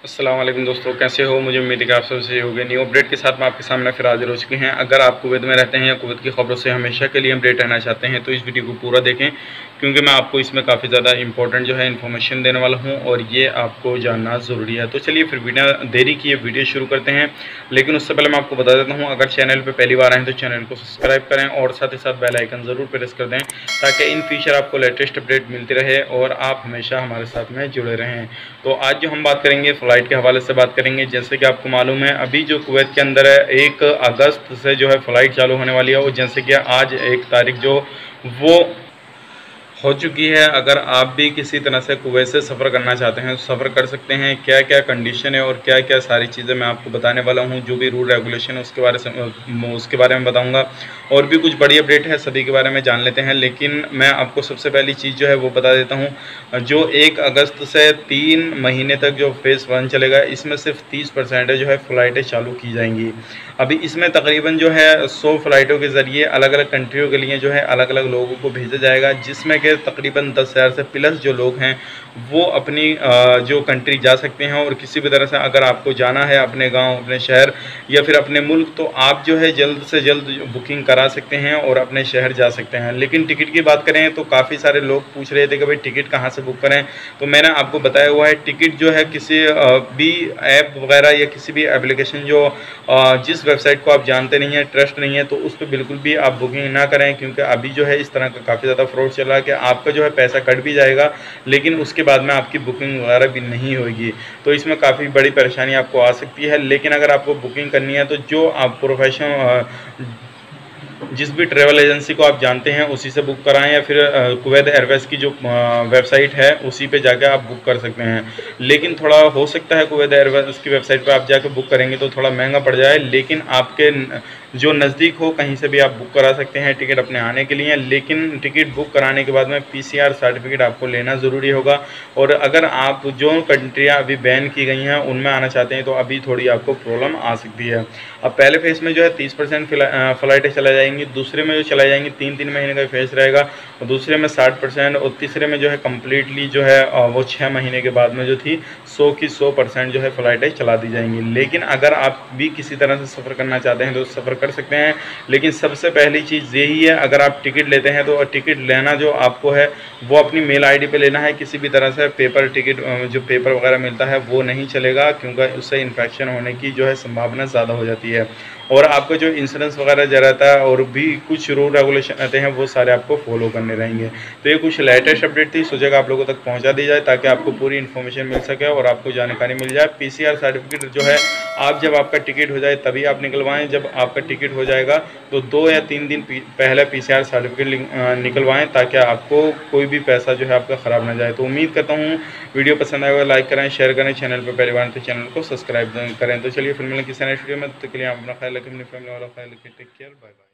अस्सलाम वालेकुम दोस्तों, कैसे हो। मुझे उम्मीद है कि आप सब सही होंगे। न्यू अपडेट के साथ मैं आपके सामने फिर हाजिर हो चुके हैं। अगर आप कुवैत में रहते हैं या कुवैत की खबरों से हमेशा के लिए अपडेट रहना चाहते हैं तो इस वीडियो को पूरा देखें, क्योंकि मैं आपको इसमें काफ़ी ज़्यादा इंपॉर्टेंट जो है इन्फॉर्मेशन देने वाला हूं और ये आपको जानना ज़रूरी है। तो चलिए फिर बिना देरी किए वीडियो शुरू करते हैं। लेकिन उससे पहले मैं आपको बता देता हूँ, अगर चैनल पर पहली बार आएँ तो चैनल को सब्सक्राइब करें और साथ ही साथ बेल आइकन ज़रूर प्रेस कर दें, ताकि इन फ्यूचर आपको लेटेस्ट अपडेट मिलती रहे और आप हमेशा हमारे साथ में जुड़े रहें। तो आज जो हम बात करेंगे फ़्लाइट के हवाले से बात करेंगे। जैसे कि आपको मालूम है, अभी जो कुवैत के अंदर है 1 अगस्त से जो है फ़्लाइट चालू होने वाली है और जैसे कि आज 1 तारीख जो वो हो चुकी है। अगर आप भी किसी तरह से कुवैत से सफ़र करना चाहते हैं तो सफ़र कर सकते हैं। क्या क्या कंडीशन है और क्या क्या सारी चीज़ें मैं आपको बताने वाला हूं। जो भी रूल रेगुलेशन है उसके बारे में बताऊंगा और भी कुछ बड़ी अपडेट है, सभी के बारे में जान लेते हैं। लेकिन मैं आपको सबसे पहली चीज़ जो है वो बता देता हूँ। जो 1 अगस्त से 3 महीने तक जो फ़ेज़ 1 चलेगा, इसमें सिर्फ 30% जो है फ़्लाइटें चालू की जाएंगी। अभी इसमें तकरीबन जो है 100 फ़्लाइटों के ज़रिए अलग अलग कंट्रियों के लिए जो है अलग अलग लोगों को भेजा जाएगा, जिसमें कि तकरीबन 10,000 से प्लस जो लोग हैं वो अपनी जो कंट्री जा सकते हैं। और किसी भी तरह से अगर आपको जाना है अपने गांव, अपने शहर या फिर अपने मुल्क, तो आप जो है जल्द से जल्द बुकिंग करा सकते हैं और अपने शहर जा सकते हैं। लेकिन टिकट की बात करें तो काफ़ी सारे लोग पूछ रहे थे कि भाई टिकट कहाँ से बुक करें। तो मैंने आपको बताया हुआ है, टिकट जो है किसी भी ऐप वगैरह या किसी भी एप्लीकेशन जो जिस वेबसाइट को आप जानते नहीं हैं, ट्रस्ट नहीं है, तो उस पर बिल्कुल भी आप बुकिंग ना करें। क्योंकि अभी जो है इस तरह का काफ़ी ज़्यादा फ्रॉड चल रहा है कि आपका जो है पैसा कट भी जाएगा, लेकिन उसके बाद में आपकी बुकिंग वगैरह भी नहीं होगी। तो इसमें काफ़ी बड़ी परेशानी आपको आ सकती है। लेकिन अगर आपको बुकिंग करनी है तो जो आप प्रोफेशनल जिस भी ट्रैवल एजेंसी को आप जानते हैं उसी से बुक कराएं, या फिर कुवैत एयरवेज़ की जो वेबसाइट है उसी पे जाकर आप बुक कर सकते हैं। लेकिन थोड़ा हो सकता है कुवैत एयरवेज़ की वेबसाइट पे आप जाकर बुक करेंगे तो थोड़ा महंगा पड़ जाए, लेकिन आपके जो नज़दीक हो कहीं से भी आप बुक करा सकते हैं टिकट अपने आने के लिए। लेकिन टिकट बुक कराने के बाद में PCR सर्टिफिकेट आपको लेना ज़रूरी होगा। और अगर आप जो कंट्रियाँ अभी बैन की गई हैं उनमें आना चाहते हैं तो अभी थोड़ी आपको प्रॉब्लम आ सकती है। अब पहले फेज़ में जो है 30% फ़्लाइटें चला जाएंगी, दूसरे में जो चलाई जाएंगी 3-3 महीने का फेज़ रहेगा, और दूसरे में 60% और तीसरे में जो है कम्प्लीटली जो है वो 6 महीने के बाद में जो थी 100 की 100% जो है फ़्लाइटें चला दी जाएंगी। लेकिन अगर आप भी किसी तरह से सफ़र करना चाहते हैं तो सफ़र कर सकते हैं। लेकिन सबसे पहली चीज़ यही है, अगर आप टिकट लेते हैं तो टिकट लेना जो आपको है वो अपनी मेल ID पे लेना है। किसी भी तरह से पेपर टिकट जो पेपर वगैरह मिलता है वो नहीं चलेगा, क्योंकि उससे इन्फेक्शन होने की जो है संभावना ज़्यादा हो जाती है। और आपका जो इंश्योरेंस वगैरह जो रहता है और भी कुछ रूल रेगुलेशन रहते हैं वो सारे आपको फॉलो करने रहेंगे। तो ये कुछ लेटेस्ट अपडेट थी, सोचेगा आप लोगों तक पहुंचा दी जाए ताकि आपको पूरी इन्फॉर्मेशन मिल सके और आपको जानकारी मिल जाए। PCR सर्टिफिकेट जो है आप जब आपका टिकट हो जाए तभी आप निकलवाएं। जब आपका टिकट हो जाएगा तो 2 या 3 दिन पहले PCR सर्टिफिकेट निकलवाएं, ताकि आपको कोई भी पैसा जो है आपका ख़राब ना जाए। तो उम्मीद करता हूँ वीडियो पसंद आएगा, लाइक करें, शेयर करें, चैनल पर पहली बार तो चैनल को सब्सक्राइब करें। तो चलिए फिर मिलेंगे किसी नेक्स्ट वीडियो में, तो के लिए आप अपना ख्याल रखें, अपनी फैमिली वाला ख्याल रखें। Take care, bye bye.